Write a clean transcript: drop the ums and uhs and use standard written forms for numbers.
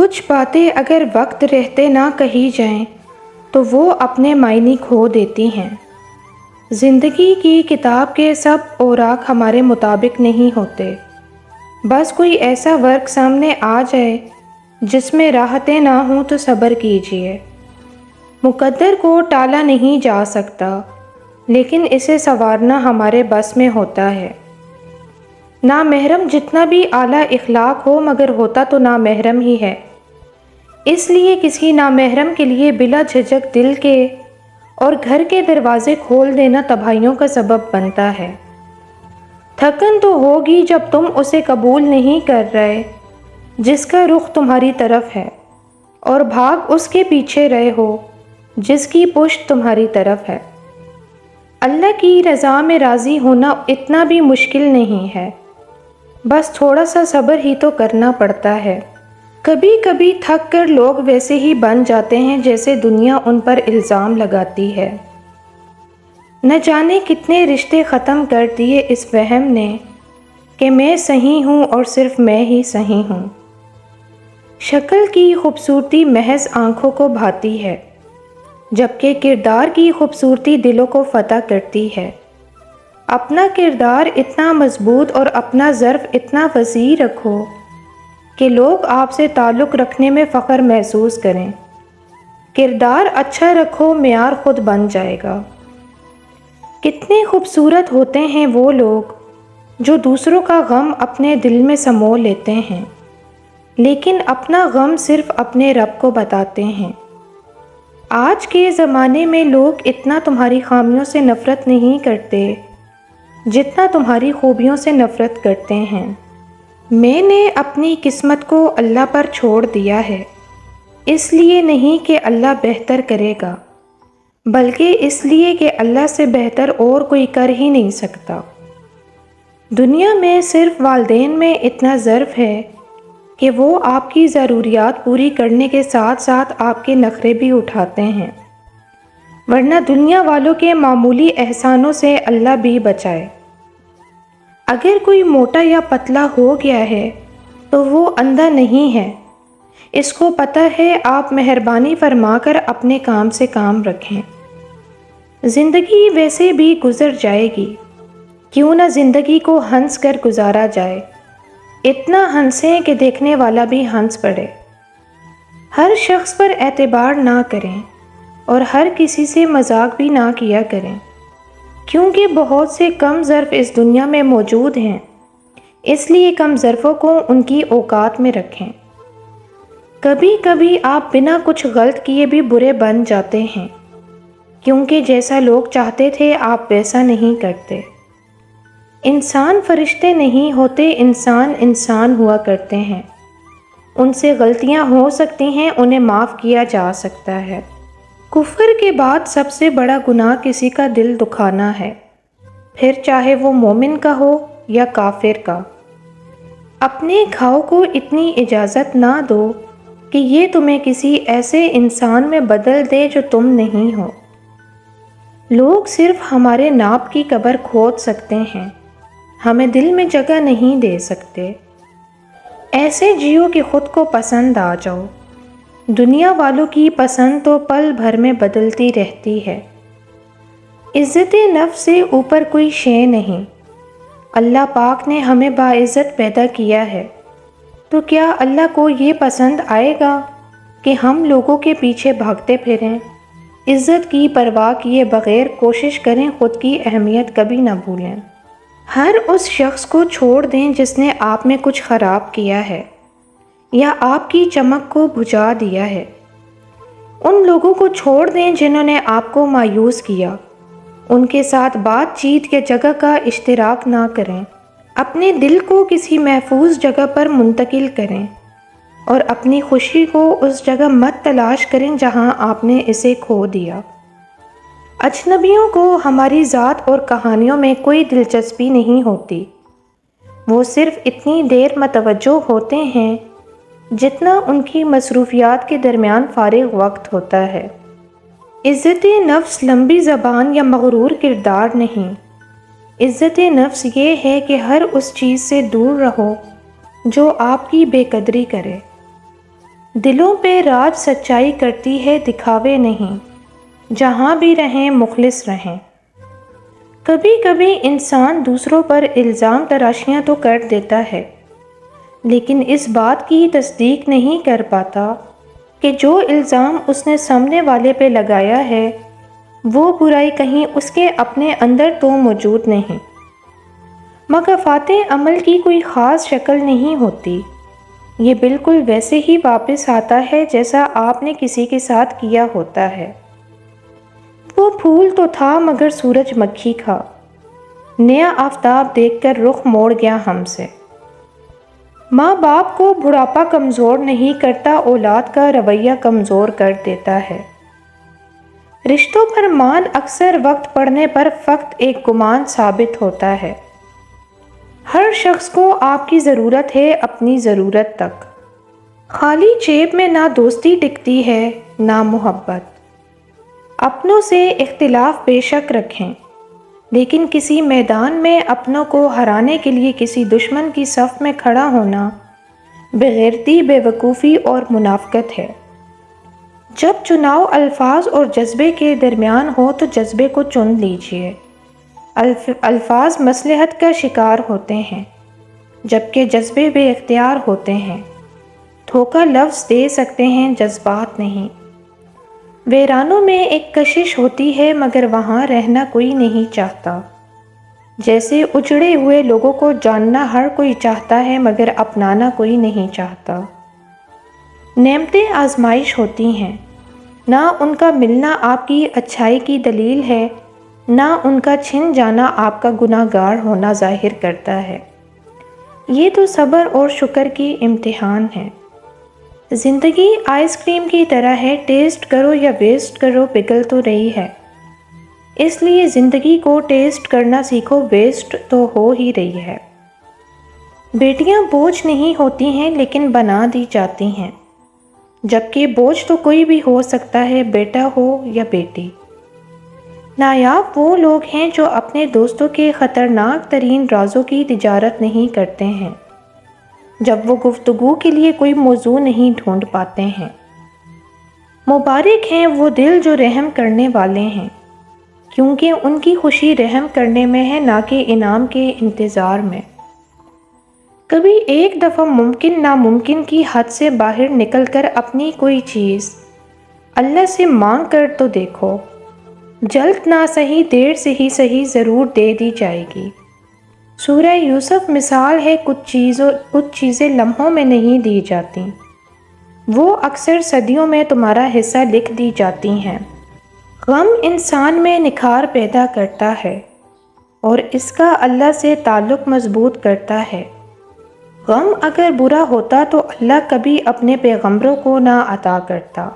کچھ باتیں اگر وقت رہتے نہ کہی جائیں تو وہ اپنے معنی کھو دیتی ہیں۔ زندگی کی کتاب کے سب اوراق ہمارے مطابق نہیں ہوتے، بس کوئی ایسا ورق سامنے آ جائے جس میں راحتیں نہ ہوں تو صبر کیجیے۔ مقدر کو ٹالا نہیں جا سکتا، لیکن اسے سنوارنا ہمارے بس میں ہوتا ہے۔ نامحرم جتنا بھی اعلیٰ اخلاق ہو مگر ہوتا تو نامحرم ہی ہے، اس لیے کسی نامحرم کے لیے بلا جھجک دل کے اور گھر کے دروازے کھول دینا تباہیوں کا سبب بنتا ہے۔ تھکن تو ہوگی جب تم اسے قبول نہیں کر رہے جس کا رخ تمہاری طرف ہے، اور بھاگ اس کے پیچھے رہے ہو جس کی پشت تمہاری طرف ہے۔ اللہ کی رضا میں راضی ہونا اتنا بھی مشکل نہیں ہے، بس تھوڑا سا صبر ہی تو کرنا پڑتا ہے۔ کبھی کبھی تھک کر لوگ ویسے ہی بن جاتے ہیں جیسے دنیا ان پر الزام لگاتی ہے۔ نہ جانے کتنے رشتے ختم کر دیے اس وہم نے کہ میں صحیح ہوں اور صرف میں ہی صحیح ہوں۔ شکل کی خوبصورتی محض آنکھوں کو بھاتی ہے، جبکہ کردار کی خوبصورتی دلوں کو فتح کرتی ہے۔ اپنا کردار اتنا مضبوط اور اپنا ظرف اتنا وسیع رکھو کہ لوگ آپ سے تعلق رکھنے میں فخر محسوس کریں۔ کردار اچھا رکھو، معیار خود بن جائے گا۔ کتنے خوبصورت ہوتے ہیں وہ لوگ جو دوسروں کا غم اپنے دل میں سمو لیتے ہیں، لیکن اپنا غم صرف اپنے رب کو بتاتے ہیں۔ آج کے زمانے میں لوگ اتنا تمہاری خامیوں سے نفرت نہیں کرتے جتنا تمہاری خوبیوں سے نفرت کرتے ہیں۔ میں نے اپنی قسمت کو اللہ پر چھوڑ دیا ہے، اس لیے نہیں کہ اللہ بہتر کرے گا، بلکہ اس لیے کہ اللہ سے بہتر اور کوئی کر ہی نہیں سکتا۔ دنیا میں صرف والدین میں اتنا ظرف ہے کہ وہ آپ کی ضروریات پوری کرنے کے ساتھ ساتھ آپ کے نخرے بھی اٹھاتے ہیں، ورنہ دنیا والوں کے معمولی احسانوں سے اللہ بھی بچائے۔ اگر کوئی موٹا یا پتلا ہو گیا ہے تو وہ اندھا نہیں ہے، اس کو پتہ ہے آپ مہربانی فرما کر اپنے کام سے کام رکھیں۔ زندگی ویسے بھی گزر جائے گی، کیوں نہ زندگی کو ہنس کر گزارا جائے، اتنا ہنسیں کہ دیکھنے والا بھی ہنس پڑے۔ ہر شخص پر اعتبار نہ کریں اور ہر کسی سے مذاق بھی نہ کیا کریں، کیونکہ بہت سے کم ظرف اس دنیا میں موجود ہیں، اس لیے کم ظرفوں کو ان کی اوقات میں رکھیں۔ کبھی کبھی آپ بنا کچھ غلط کیے بھی برے بن جاتے ہیں، کیونکہ جیسا لوگ چاہتے تھے آپ ویسا نہیں کرتے۔ انسان فرشتے نہیں ہوتے، انسان انسان ہوا کرتے ہیں۔ ان سے غلطیاں ہو سکتی ہیں، انہیں معاف کیا جا سکتا ہے۔ کفر کے بعد سب سے بڑا گناہ کسی کا دل دکھانا ہے، پھر چاہے وہ مومن کا ہو یا کافر کا۔ اپنے گھاؤ کو اتنی اجازت نہ دو کہ یہ تمہیں کسی ایسے انسان میں بدل دے جو تم نہیں ہو۔ لوگ صرف ہمارے ناپ کی قبر کھود سکتے ہیں، ہمیں دل میں جگہ نہیں دے سکتے۔ ایسے جیو کہ خود کو پسند آ جاؤ۔ دنیا والوں کی پسند تو پل بھر میں بدلتی رہتی ہے۔ عزت نفس سے اوپر کوئی شے نہیں۔ اللہ پاک نے ہمیں باعزت پیدا کیا ہے، تو کیا اللہ کو یہ پسند آئے گا کہ ہم لوگوں کے پیچھے بھاگتے پھریں؟ عزت کی پرواہ کیے بغیر کوشش کریں خود کی اہمیت کبھی نہ بھولیں۔ ہر اس شخص کو چھوڑ دیں جس نے آپ میں کچھ خراب کیا ہے یا آپ کی چمک کو بجھا دیا ہے۔ ان لوگوں کو چھوڑ دیں جنہوں نے آپ کو مایوس کیا، ان کے ساتھ بات چیت یا جگہ کا اشتراک نہ کریں۔ اپنے دل کو کسی محفوظ جگہ پر منتقل کریں اور اپنی خوشی کو اس جگہ مت تلاش کریں جہاں آپ نے اسے کھو دیا۔ اجنبیوں کو ہماری ذات اور کہانیوں میں کوئی دلچسپی نہیں ہوتی، وہ صرف اتنی دیر متوجہ ہوتے ہیں جتنا ان کی مصروفیات کے درمیان فارغ وقت ہوتا ہے۔ عزت نفس لمبی زبان یا مغرور کردار نہیں، عزت نفس یہ ہے کہ ہر اس چیز سے دور رہو جو آپ کی بے قدری کرے۔ دلوں پہ راج سچائی کرتی ہے، دکھاوے نہیں، جہاں بھی رہیں مخلص رہیں۔ کبھی کبھی انسان دوسروں پر الزام تراشیاں تو کر دیتا ہے، لیکن اس بات کی تصدیق نہیں کر پاتا کہ جو الزام اس نے سامنے والے پہ لگایا ہے وہ برائی کہیں اس کے اپنے اندر تو موجود نہیں۔ مکافات عمل کی کوئی خاص شکل نہیں ہوتی، یہ بالکل ویسے ہی واپس آتا ہے جیسا آپ نے کسی کے ساتھ کیا ہوتا ہے۔ وہ پھول تو تھا مگر سورج مکھی کھا، نیا آفتاب دیکھ کر رخ موڑ گیا ہم سے۔ ماں باپ کو بڑھاپا کمزور نہیں کرتا، اولاد کا رویہ کمزور کر دیتا ہے۔ رشتوں پر مان اکثر وقت پڑنے پر فقط ایک گمان ثابت ہوتا ہے۔ ہر شخص کو آپ کی ضرورت ہے، اپنی ضرورت تک۔ خالی جیب میں نہ دوستی ٹکتی ہے نہ محبت۔ اپنوں سے اختلاف بے شک رکھیں، لیکن کسی میدان میں اپنوں کو ہرانے کے لیے کسی دشمن کی صف میں کھڑا ہونا بےغیرتی، بے وقوفی اور منافقت ہے۔ جب چناؤ الفاظ اور جذبے کے درمیان ہو تو جذبے کو چن لیجیے۔ الفاظ مصلحت کا شکار ہوتے ہیں جبکہ جذبے بے اختیار ہوتے ہیں۔ دھوکہ لفظ دے سکتے ہیں، جذبات نہیں۔ ویرانوں میں ایک کشش ہوتی ہے مگر وہاں رہنا کوئی نہیں چاہتا۔ جیسے اجڑے ہوئے لوگوں کو جاننا ہر کوئی چاہتا ہے مگر اپنانا کوئی نہیں چاہتا۔ نعمتیں آزمائش ہوتی ہیں، نہ ان کا ملنا آپ کی اچھائی کی دلیل ہے، نہ ان کا چھن جانا آپ کا گناہ گار ہونا ظاہر کرتا ہے۔ یہ تو صبر اور شکر کی امتحان ہے۔ زندگی آئس کریم کی طرح ہے، ٹیسٹ کرو یا ویسٹ کرو پگھل تو رہی ہے۔ اس لیے زندگی کو ٹیسٹ کرنا سیکھو، ویسٹ تو ہو ہی رہی ہے۔ بیٹیاں بوجھ نہیں ہوتی ہیں لیکن بنا دی جاتی ہیں، جبکہ بوجھ تو کوئی بھی ہو سکتا ہے، بیٹا ہو یا بیٹی۔ نایاب وہ لوگ ہیں جو اپنے دوستوں کے خطرناک ترین رازوں کی تجارت نہیں کرتے ہیں، جب وہ گفتگو کے لیے کوئی موضوع نہیں ڈھونڈ پاتے ہیں۔ مبارک ہیں وہ دل جو رحم کرنے والے ہیں، کیونکہ ان کی خوشی رحم کرنے میں ہے، نہ کہ انعام کے انتظار میں۔ کبھی ایک دفعہ ممکن ناممکن کی حد سے باہر نکل کر اپنی کوئی چیز اللہ سے مانگ کر تو دیکھو، جلد نہ سہی دیر سے ہی سہی ضرور دے دی جائے گی۔ سورہ یوسف مثال ہے، کچھ چیزیں لمحوں میں نہیں دی جاتی، وہ اکثر صدیوں میں تمہارا حصہ لکھ دی جاتی ہیں۔ غم انسان میں نکھار پیدا کرتا ہے اور اس کا اللہ سے تعلق مضبوط کرتا ہے۔ غم اگر برا ہوتا تو اللہ کبھی اپنے پیغمبروں کو نہ عطا کرتا۔